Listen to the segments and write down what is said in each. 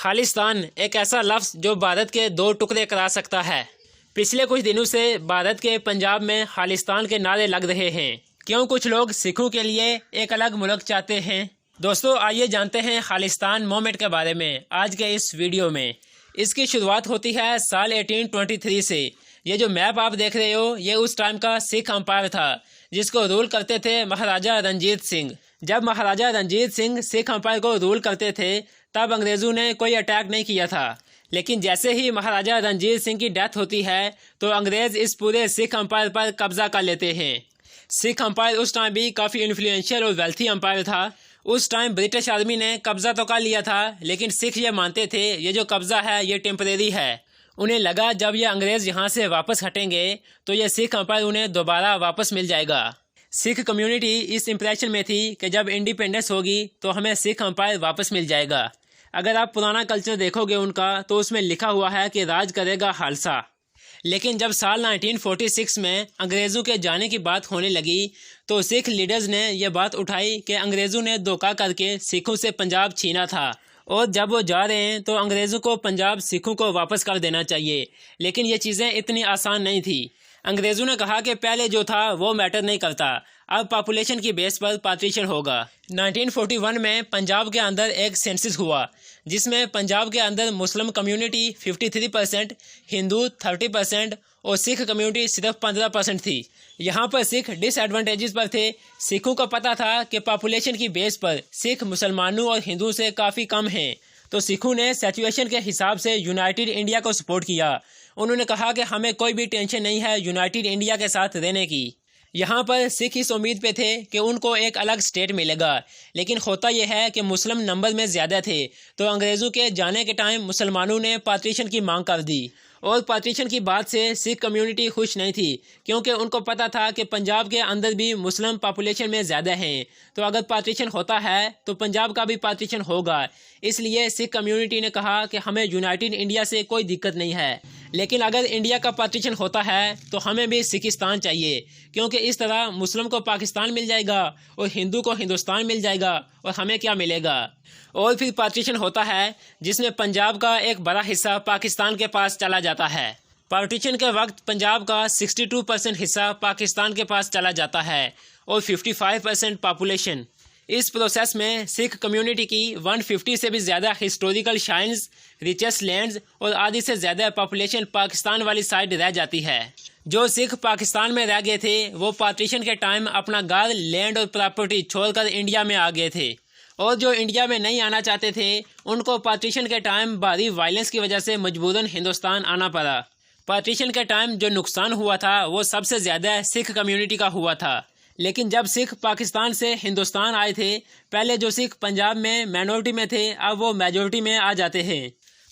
खालिस्तान एक ऐसा लफ्ज़ जो भारत के दो टुकड़े करा सकता है। पिछले कुछ दिनों से भारत के पंजाब में खालिस्तान के नारे लग रहे हैं। क्यों कुछ लोग सिखों के लिए एक अलग मुल्क चाहते हैं। दोस्तों आइए जानते हैं खालिस्तान मूवमेंट के बारे में आज के इस वीडियो में। इसकी शुरुआत होती है साल 1823 से। ये जो मैप आप देख रहे हो ये उस टाइम का सिख अंपायर था जिसको रूल करते थे महाराजा रणजीत सिंह। जब महाराजा रणजीत सिंह सिख अंपायर को रूल करते थे तब अंग्रेज़ों ने कोई अटैक नहीं किया था, लेकिन जैसे ही महाराजा रणजीत सिंह की डेथ होती है तो अंग्रेज़ इस पूरे सिख अंपायर पर कब्जा कर लेते हैं। सिख अंपायर उस टाइम भी काफ़ी इन्फ्लुएंशियल और वेल्थी अंपायर था। उस टाइम ब्रिटिश आर्मी ने कब्जा तो कर लिया था, लेकिन सिख ये मानते थे ये जो कब्जा है ये टेम्परेरी है। उन्हें लगा जब ये अंग्रेज़ यहाँ से वापस हटेंगे तो ये सिख अंपायर उन्हें दोबारा वापस मिल जाएगा। सिख कम्युनिटी इस इम्प्रेशन में थी कि जब इंडिपेंडेंस होगी तो हमें सिख अंपायर वापस मिल जाएगा। अगर आप पुराना कल्चर देखोगे उनका तो उसमें लिखा हुआ है कि राज करेगा खालसा। लेकिन जब साल 1946 में अंग्रेज़ों के जाने की बात होने लगी तो सिख लीडर्स ने यह बात उठाई कि अंग्रेज़ों ने धोखा करके सिखों से पंजाब छीना था और जब वो जा रहे हैं तो अंग्रेज़ों को पंजाब सिखों को वापस कर देना चाहिए। लेकिन ये चीज़ें इतनी आसान नहीं थी। अंग्रेज़ों ने कहा कि पहले जो था वो मैटर नहीं करता, अब पॉपुलेशन की बेस पर पार्टीशन होगा। 1941 में पंजाब के अंदर एक सेंसस हुआ जिसमें पंजाब के अंदर मुस्लिम कम्युनिटी 53%, हिंदू 30% और सिख कम्युनिटी सिर्फ 15% थी। यहाँ पर सिख डिसएडवांटेजेस पर थे। सिखों को पता था कि पॉपुलेशन की बेस पर सिख मुसलमानों और हिंदुओं से काफ़ी कम हैं, तो सिखों ने सिचुएशन के हिसाब से यूनाइटेड इंडिया को सपोर्ट किया। उन्होंने कहा कि हमें कोई भी टेंशन नहीं है यूनाइटेड इंडिया के साथ रहने की। यहाँ पर सिख इस उम्मीद पे थे कि उनको एक अलग स्टेट मिलेगा, लेकिन होता यह है कि मुस्लिम नंबर में ज़्यादा थे तो अंग्रेज़ों के जाने के टाइम मुसलमानों ने पार्टीशन की मांग कर दी। और पार्टीशन की बात से सिख कम्युनिटी खुश नहीं थी क्योंकि उनको पता था कि पंजाब के अंदर भी मुस्लिम पॉपुलेशन में ज़्यादा हैं, तो अगर पार्टीशन होता है तो पंजाब का भी पार्टीशन होगा। इसलिए सिख कम्युनिटी ने कहा कि हमें यूनाइटेड इंडिया से कोई दिक्कत नहीं है, लेकिन अगर इंडिया का पार्टीशन होता है तो हमें भी सिखिस्तान चाहिए, क्योंकि इस तरह मुस्लिम को पाकिस्तान मिल जाएगा और हिंदू को हिंदुस्तान मिल जाएगा और हमें क्या मिलेगा। और फिर पार्टीशन होता है जिसमें पंजाब का एक बड़ा हिस्सा पाकिस्तान के पास चला जाता है। पार्टीशन के वक्त पंजाब का 62% हिस्सा पाकिस्तान के पास चला जाता है और 55% पॉपुलेशन। इस प्रोसेस में सिख कम्युनिटी की 150 से भी ज़्यादा हिस्टोरिकल शाइन्स, रिचेस्ट लैंड्स और आधी से ज़्यादा पॉपुलेशन पाकिस्तान वाली साइड रह जाती है। जो सिख पाकिस्तान में रह गए थे वो पार्टीशन के टाइम अपना घर, लैंड और प्रॉपर्टी छोड़कर इंडिया में आ गए थे, और जो इंडिया में नहीं आना चाहते थे उनको पार्टीशन के टाइम भारी वायलेंस की वजह से मजबूरन हिंदुस्तान आना पड़ा। पार्टीशन के टाइम जो नुकसान हुआ था वो सबसे ज़्यादा सिख कम्युनिटी का हुआ था। लेकिन जब सिख पाकिस्तान से हिंदुस्तान आए थे, पहले जो सिख पंजाब में माइनॉरिटी में थे अब वो मेजॉरिटी में आ जाते हैं।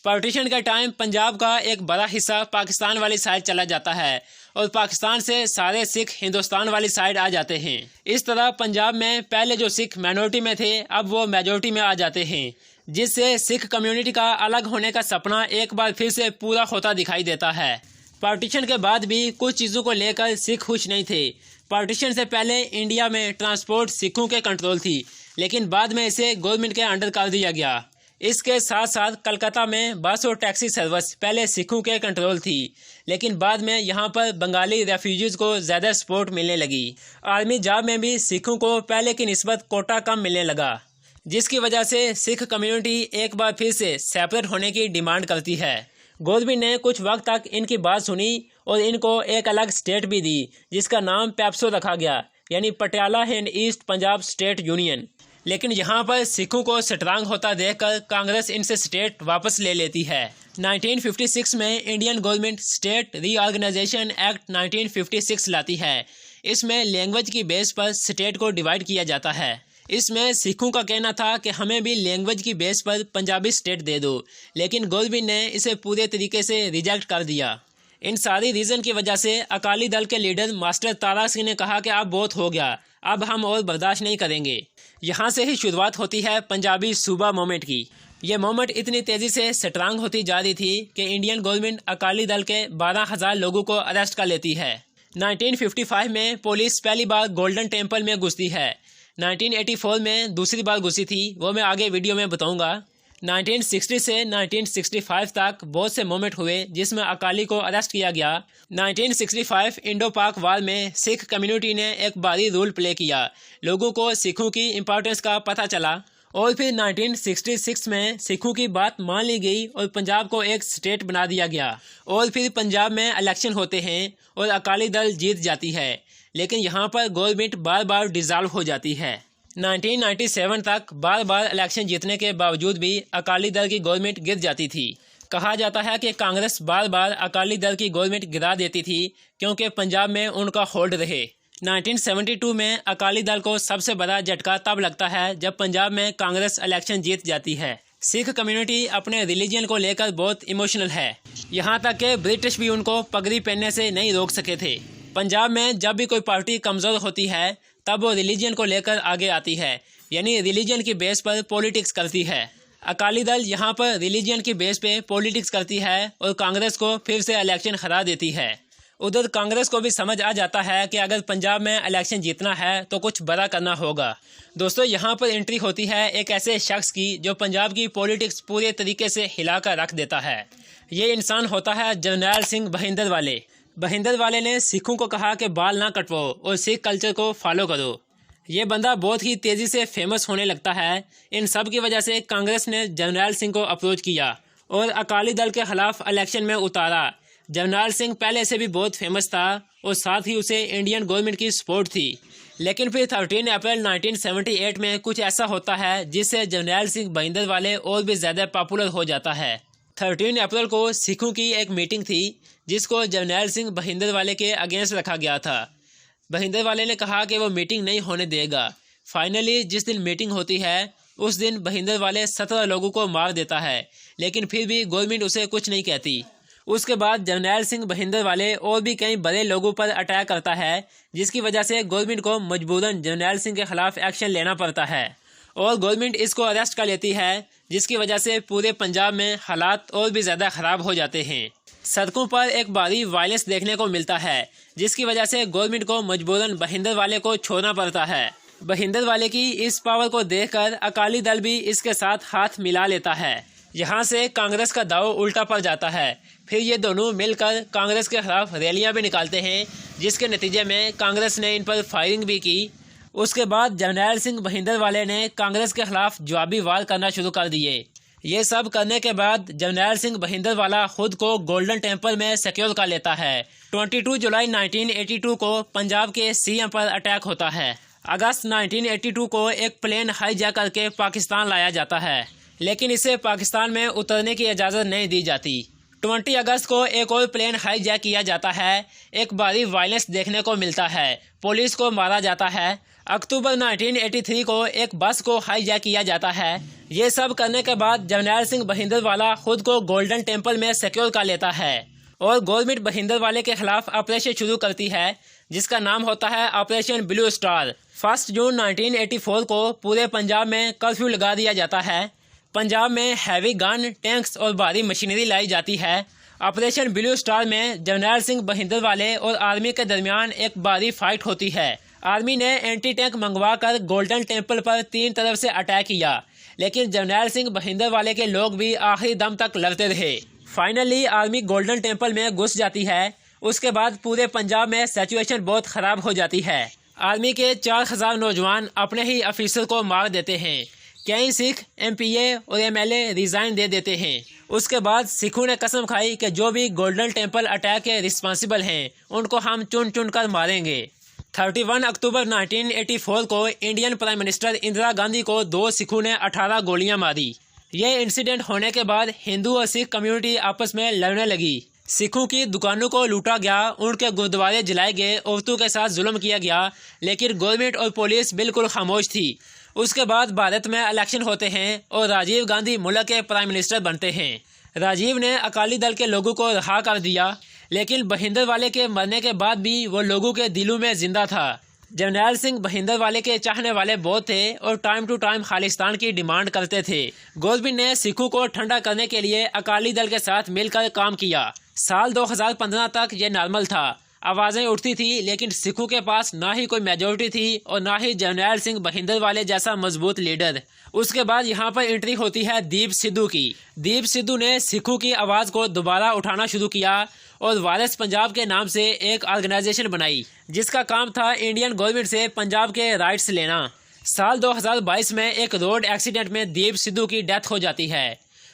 पार्टीशन का टाइम पंजाब का एक बड़ा हिस्सा पाकिस्तान वाली साइड चला जाता है और पाकिस्तान से सारे सिख हिंदुस्तान वाली साइड आ जाते हैं। इस तरह पंजाब में पहले जो सिख माइनॉरिटी में थे अब वो मेजॉरिटी में आ जाते हैं, जिससे सिख कम्युनिटी का अलग होने का सपना एक बार फिर से पूरा होता दिखाई देता है। पार्टीशन के बाद भी कुछ चीज़ों को लेकर सिख खुश नहीं थे। पार्टीशन से पहले इंडिया में ट्रांसपोर्ट सिखों के कंट्रोल थी, लेकिन बाद में इसे गवर्नमेंट के अंडर कर दिया गया। इसके साथ साथ कलकत्ता में बस और टैक्सी सर्विस पहले सिखों के कंट्रोल थी, लेकिन बाद में यहाँ पर बंगाली रेफ्यूजीज़ को ज़्यादा सपोर्ट मिलने लगी। आर्मी जॉब में भी सिखों को पहले की निस्बत कोटा कम मिलने लगा, जिसकी वजह से सिख कम्युनिटी एक बार फिर से सेपरेट होने की डिमांड करती है। गवर्नमेंट ने कुछ वक्त तक इनकी बात सुनी और इनको एक अलग स्टेट भी दी जिसका नाम पेप्सो रखा गया, यानी Patiala and east Punjab state union. लेकिन यहाँ पर सिखों को स्ट्रांग होता देखकर कांग्रेस इनसे स्टेट वापस ले लेती है। 1956 में Indian government state reorganisation act 1956 लाती है। इसमें लैंग्वेज की बेस पर स्टेट को डिवाइड किया जाता है। इसमें सिखों का कहना था कि हमें भी लैंग्वेज की बेस पर पंजाबी स्टेट दे दो, लेकिन गवर्नमेंट ने इसे पूरे तरीके से रिजेक्ट कर दिया। इन सारी रीज़न की वजह से अकाली दल के लीडर मास्टर तारा सिंह ने कहा कि अब बहुत हो गया, अब हम और बर्दाश्त नहीं करेंगे। यहाँ से ही शुरुआत होती है पंजाबी सूबा मूवमेंट की। ये मूवमेंट इतनी तेज़ी से स्ट्रांग होती जा रही थी कि इंडियन गवर्नमेंट अकाली दल के 12,000 लोगों को अरेस्ट कर लेती है। 1955 में पुलिस पहली बार गोल्डन टेम्पल में घुसती है। 1984 में दूसरी बार घुसी थी, वो मैं आगे वीडियो में बताऊंगा। 1960 से 1965 तक बहुत से मूवमेंट हुए जिसमें अकाली को अरेस्ट किया गया। 1965 इंडो पाक वार में सिख कम्युनिटी ने एक भारी रोल प्ले किया, लोगों को सिखों की इम्पोर्टेंस का पता चला और फिर 1966 में सिखों की बात मान ली गई और पंजाब को एक स्टेट बना दिया गया। और फिर पंजाब में इलेक्शन होते हैं और अकाली दल जीत जाती है, लेकिन यहाँ पर गवर्नमेंट बार बार डिसॉल्व हो जाती है। 1997 तक बार बार इलेक्शन जीतने के बावजूद भी अकाली दल की गवर्नमेंट गिर जाती थी। कहा जाता है कि कांग्रेस बार बार अकाली दल की गवर्नमेंट गिरा देती थी क्योंकि पंजाब में उनका होल्ड रहे। 1972 में अकाली दल को सबसे बड़ा झटका तब लगता है जब पंजाब में कांग्रेस इलेक्शन जीत जाती है। सिख कम्युनिटी अपने रिलीजन को लेकर बहुत इमोशनल है, यहाँ तक कि ब्रिटिश भी उनको पगड़ी पहनने से नहीं रोक सके थे। पंजाब में जब भी कोई पार्टी कमज़ोर होती है तब वो रिलीजन को लेकर आगे आती है, यानी रिलीजन की बेस पर पॉलिटिक्स करती है। अकाली दल यहाँ पर रिलीजन की बेस पे पॉलिटिक्स करती है और कांग्रेस को फिर से इलेक्शन हरा देती है। उधर कांग्रेस को भी समझ आ जाता है कि अगर पंजाब में इलेक्शन जीतना है तो कुछ बड़ा करना होगा। दोस्तों, यहाँ पर एंट्री होती है एक ऐसे शख्स की जो पंजाब की पॉलिटिक्स पूरे तरीके से हिलाकर रख देता है। ये इंसान होता है जरनैल सिंह भिंडरवाले। भिंडरवाले ने सिखों को कहा कि बाल ना कटवाओ और सिख कल्चर को फॉलो करो। ये बंदा बहुत ही तेज़ी से फेमस होने लगता है। इन सब की वजह से कांग्रेस ने जरनैल सिंह को अप्रोच किया और अकाली दल के खिलाफ इलेक्शन में उतारा। जरनैल सिंह पहले से भी बहुत फेमस था और साथ ही उसे इंडियन गवर्नमेंट की सपोर्ट थी। लेकिन फिर 13 अप्रैल 1978 में कुछ ऐसा होता है जिससे जरनैल सिंह भिंडरवाले और भी ज़्यादा पॉपुलर हो जाता है। 13 अप्रैल को सिखों की एक मीटिंग थी जिसको जरनैल सिंह भिंडरवाले के अगेंस्ट रखा गया था। भिंडरवाले ने कहा कि वो मीटिंग नहीं होने देगा। फाइनली जिस दिन मीटिंग होती है उस दिन भिंडरवाले 17 लोगों को मार देता है, लेकिन फिर भी गवर्नमेंट उसे कुछ नहीं कहती। उसके बाद जरनैल सिंह भिंडरवाले और भी कई बड़े लोगों पर अटैक करता है, जिसकी वजह से गवर्नमेंट को मजबूरन जरनैल सिंह के खिलाफ एक्शन लेना पड़ता है और गवर्नमेंट इसको अरेस्ट कर लेती है, जिसकी वजह से पूरे पंजाब में हालात और भी ज़्यादा ख़राब हो जाते हैं। सड़कों पर एक भारी वायलेंस देखने को मिलता है, जिसकी वजह से गवर्नमेंट को मजबूरन भिंडरवाले को छोड़ना पड़ता है। भिंडरवाले की इस पावर को देखकर अकाली दल भी इसके साथ हाथ मिला लेता है। यहाँ से कांग्रेस का दाव उल्टा पड़ जाता है। फिर ये दोनों मिलकर कांग्रेस के खिलाफ रैलियाँ भी निकालते हैं, जिसके नतीजे में कांग्रेस ने इन पर फायरिंग भी की। उसके बाद जरनैल सिंह भिंडरवाले ने कांग्रेस के खिलाफ जवाबी वार करना शुरू कर दिए। ये सब करने के बाद जरनैल सिंह भिंडरवाला खुद को गोल्डन टेम्पल में सिक्योर कर लेता है। 22 जुलाई 1982 को पंजाब के सीएम पर अटैक होता है। अगस्त 1982 को एक प्लेन हाईजैक करके पाकिस्तान लाया जाता है, लेकिन इसे पाकिस्तान में उतरने की इजाज़त नहीं दी जाती। 20 अगस्त को एक और प्लेन हाईजैक किया जाता है। एक भारी वायलेंस देखने को मिलता है, पुलिस को मारा जाता है। अक्टूबर 1983 को एक बस को हाईजैक किया जाता है। ये सब करने के बाद जरनैल सिंह भिंडरवाला खुद को गोल्डन टेम्पल में सिक्योर कर लेता है और गवर्नमेंट भिंडरवाले के खिलाफ ऑपरेशन शुरू करती है, जिसका नाम होता है ऑपरेशन ब्लू स्टार। 1 जून 1984 को पूरे पंजाब में कर्फ्यू लगा दिया जाता है। पंजाब में हैवी गन, टैंक्स और भारी मशीनरी लाई जाती है। ऑपरेशन ब्लू स्टार में जरनैल सिंह भिंडरवाले और आर्मी के दरमियान एक भारी फाइट होती है। आर्मी ने एंटी टैंक मंगवाकर गोल्डन टेम्पल पर 3 तरफ से अटैक किया, लेकिन जरनैल सिंह भिंडरवाले के लोग भी आखिरी दम तक लड़ते रहे। फाइनली आर्मी गोल्डन टेम्पल में घुस जाती है। उसके बाद पूरे पंजाब में सिचुएशन बहुत ख़राब हो जाती है। आर्मी के 4000 नौजवान अपने ही ऑफिसर को मार देते हैं। कई सिख MPA और MLA रिज़ाइन दे देते हैं। उसके बाद सिखों ने कसम खाई कि जो भी गोल्डन टेम्पल अटैक के रिस्पॉन्सिबल हैं उनको हम चुन चुन कर मारेंगे। 31 अक्टूबर 1984 को Indian prime minister Indira Gandhi को 2 सिखों ने 18 गोलियां मारी। यह इंसिडेंट होने के बाद हिंदू और सिख कम्युनिटी आपस में लड़ने लगी। सिखों की दुकानों को लूटा गया, उनके गुरुद्वारे जलाए गए, औरतों के साथ जुल्म किया गया, लेकिन गवर्नमेंट और पुलिस बिल्कुल खामोश थी। उसके बाद भारत में इलेक्शन होते हैं और राजीव गांधी मुल्क के प्राइम मिनिस्टर बनते हैं। राजीव ने अकाली दल के लोगों को रिहा कर दिया, लेकिन भिंडरवाले के मरने के बाद भी वो लोगों के दिलों में जिंदा था। जरनैल सिंह भिंडरवाले के चाहने वाले बहुत थे और टाइम टू टाइम खालिस्तान की डिमांड करते थे। गवर्नमेंट ने सिखों को ठंडा करने के लिए अकाली दल के साथ मिलकर काम किया। साल 2015 तक ये नॉर्मल था, आवाज़ें उठती थी, लेकिन सिखों के पास ना ही कोई मेजोरिटी थी और ना ही जरनैल सिंह भिंडरवाले जैसा मजबूत लीडर। उसके बाद यहाँ पर एंट्री होती है दीप सिद्धू की। दीप सिद्धू ने सिखों की आवाज़ को दोबारा उठाना शुरू किया और वारिस पंजाब के नाम से एक ऑर्गेनाइजेशन बनाई जिसका काम था इंडियन गवर्नमेंट से पंजाब के राइट्स लेना। साल 2022 में एक रोड एक्सीडेंट में दीप सिद्धू की डेथ हो जाती है।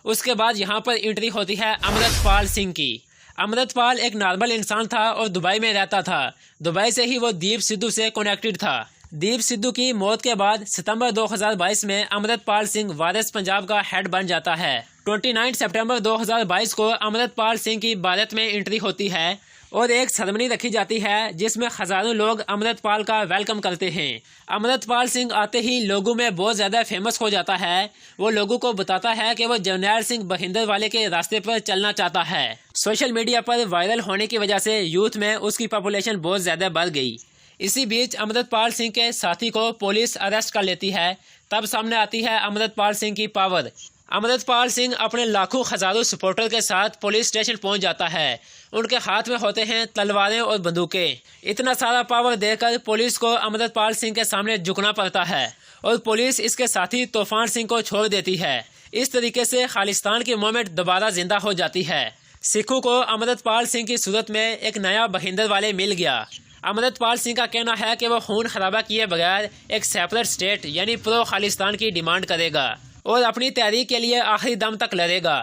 उसके बाद यहाँ पर एंट्री होती है अमृतपाल सिंह की। अमृतपाल एक नॉर्मल इंसान था और दुबई में रहता था। दुबई से ही वो दीप सिद्धू से कनेक्टेड था। दीप सिद्धू की मौत के बाद सितंबर 2022 में अमृतपाल सिंह वारिस पंजाब का हेड बन जाता है। 29 सितंबर 2022 को अमृतपाल सिंह की भारत में एंट्री होती है और एक सेरेमनी रखी जाती है जिसमें हजारों लोग अमृतपाल का वेलकम करते हैं। अमृतपाल सिंह आते ही लोगों में बहुत ज़्यादा फेमस हो जाता है। वो लोगों को बताता है कि वो जर्नैल सिंह भिंडरांवाले के रास्ते पर चलना चाहता है। सोशल मीडिया पर वायरल होने की वजह से यूथ में उसकी पॉपुलेशन बहुत ज़्यादा बढ़ गई। इसी बीच अमृतपाल सिंह के साथी को पुलिस अरेस्ट कर लेती है। तब सामने आती है अमृतपाल सिंह की पावर। अमृतपाल सिंह अपने लाखों हजारों सपोर्टर के साथ पुलिस स्टेशन पहुंच जाता है। उनके हाथ में होते हैं तलवारें और बंदूकें। इतना सारा पावर देकर पुलिस को अमृतपाल सिंह के सामने झुकना पड़ता है और पुलिस इसके साथी तूफान सिंह को छोड़ देती है। इस तरीके से खालिस्तान की मूवमेंट दोबारा जिंदा हो जाती है। सिखों को अमृतपाल सिंह की सूरत में एक नया भिंडरांवाले मिल गया। अमृतपाल सिंह का कहना है कि वह खून खराबा किए बगैर एक सेपरेट स्टेट यानी प्रो खालिस्तान की डिमांड करेगा और अपनी तहरीक के लिए आखिरी दम तक लड़ेगा।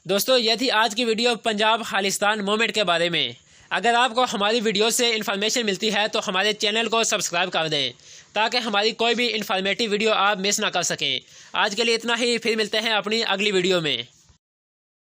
दोस्तों, यह थी आज की वीडियो पंजाब खालिस्तान मूवमेंट के बारे में। अगर आपको हमारी वीडियो से इन्फॉर्मेशन मिलती है तो हमारे चैनल को सब्सक्राइब कर दें ताकि हमारी कोई भी इन्फॉर्मेटिव वीडियो आप मिस ना कर सकें। आज के लिए इतना ही, फिर मिलते हैं अपनी अगली वीडियो में।